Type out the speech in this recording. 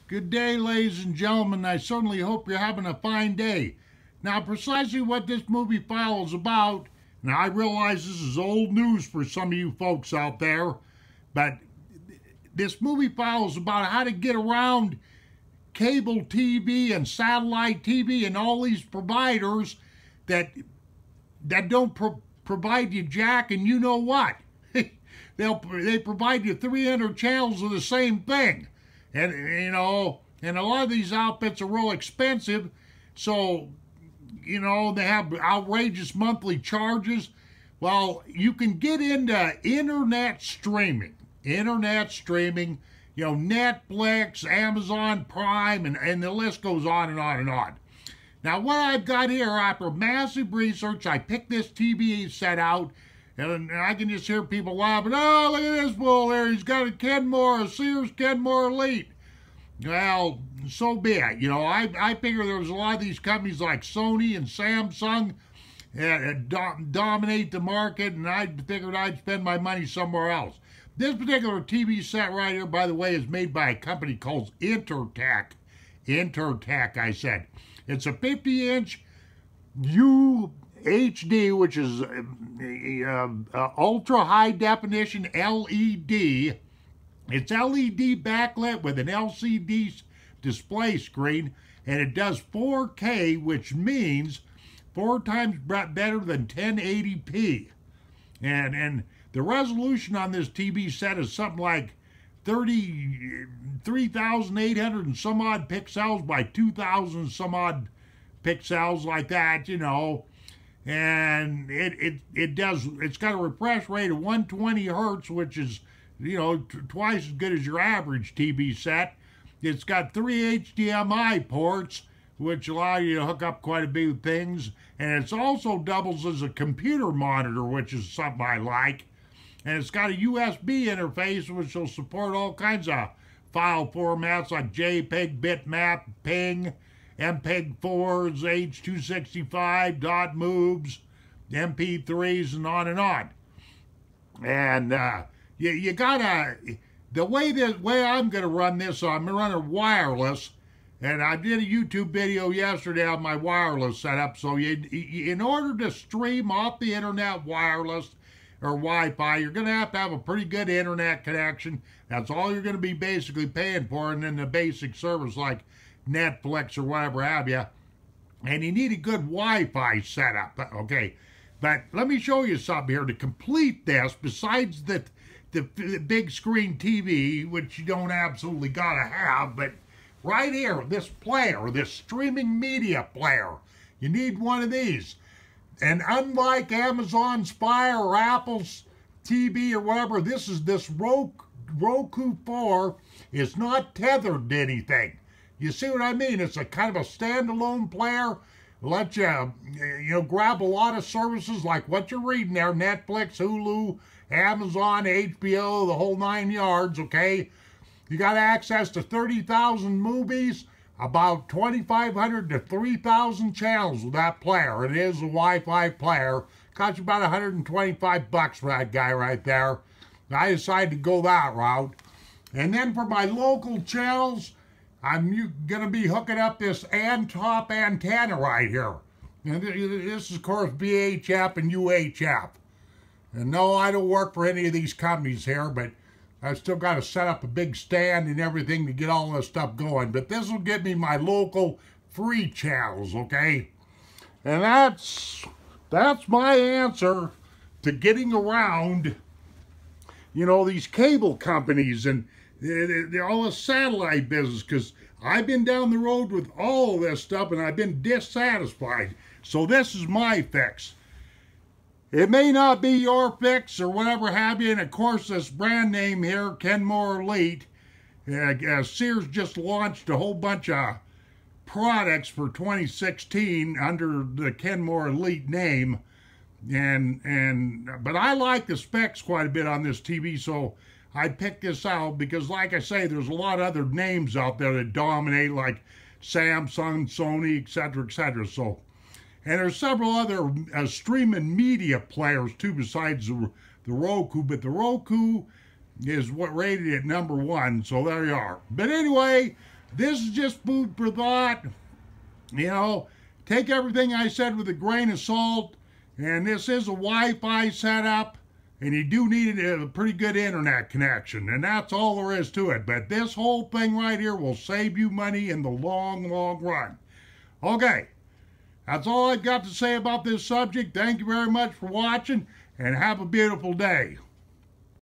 Good day, ladies and gentlemen. I certainly hope you're having a fine day. Now, precisely what this movie file is about, now I realize this is old news for some of you folks out there, but this movie file is about how to get around cable TV and satellite TV and all these providers that don't provide you jack and you know what. They provide you 300 channels of the same thing. And, and a lot of these outfits are real expensive. So, they have outrageous monthly charges. Well, you can get into internet streaming. Netflix, Amazon Prime, and the list goes on and on and on. Now, what I've got here, after massive research, I picked this TV set out, and I can just hear people laughing, oh, look at this fool there, he's got a Sears Kenmore Elite. Well, so be it. I figure there's a lot of these companies like Sony and Samsung that dominate the market, and I figured I'd spend my money somewhere else. This particular TV set right here, by the way, is made by a company called Intertech. Intertech, I said. It's a 50-inch UHD, which is ultra high definition LED. It's LED backlit with an LCD display screen, and it does 4K, which means 4 times better than 1080p. And the resolution on this TV set is something like 33,800 and some odd pixels by 2,000 some odd pixels, like that, And it's got a refresh rate of 120 hertz, which is twice as good as your average TV set. It's got 3 HDMI ports, which allow you to hook up quite a few things. And it also doubles as a computer monitor, which is something I like. And it's got a USB interface, which will support all kinds of file formats like JPEG, bitmap, PNG, MPEG-4s, H.265, .moves, MP3s, and on and on. And you gotta, the way I'm gonna run this, I'm gonna run it wireless, and I did a YouTube video yesterday on my wireless setup. So in order to stream off the internet wireless or Wi-Fi, you're gonna have to have a pretty good internet connection. That's all you're gonna be basically paying for, and then the basic service like Netflix or whatever have you. And you need a good Wi-Fi setup, okay? But let me show you something here to complete this. Besides the big screen TV, which you don't absolutely gotta have, but right here, this player, this streaming media player, you need one of these. And unlike Amazon's Fire or Apple's TV or whatever, this Roku 4 is not tethered to anything. You see what I mean? It's a kind of a standalone player. Let you, grab a lot of services like what you're reading there, Netflix, Hulu, Amazon, HBO, the whole 9 yards, okay? You got access to 30,000 movies, about 2,500 to 3,000 channels with that player. It is a Wi-Fi player. Costs you about 125 bucks for that guy right there. I decided to go that route. And then for my local channels, I'm going to be hooking up this top antenna right here. And this is, of course, VHF and UHF. And no, I don't work for any of these companies here, but I've still got to set up a big stand and everything to get all this stuff going. But this will give me my local free channels, okay? And that's my answer to getting around, these cable companies and all the satellite business, because I've been down the road with all of this stuff and I've been dissatisfied. So this is my fix. It may not be your fix or whatever have you, and of course this brand name here, Kenmore Elite, Sears just launched a whole bunch of products for 2016 under the Kenmore Elite name, but I like the specs quite a bit on this TV, so I picked this out because, like I say, there's a lot of other names out there that dominate, like Samsung, Sony, etc., etc. So, and there's several other streaming media players too besides the Roku, but the Roku is rated at #1, so there you are. But anyway, this is just food for thought. You know, take everything I said with a grain of salt. And this is a Wi-Fi setup. And you do need a pretty good internet connection. And that's all there is to it. But this whole thing right here will save you money in the long, long run. Okay. That's all I've got to say about this subject. Thank you very much for watching. And have a beautiful day.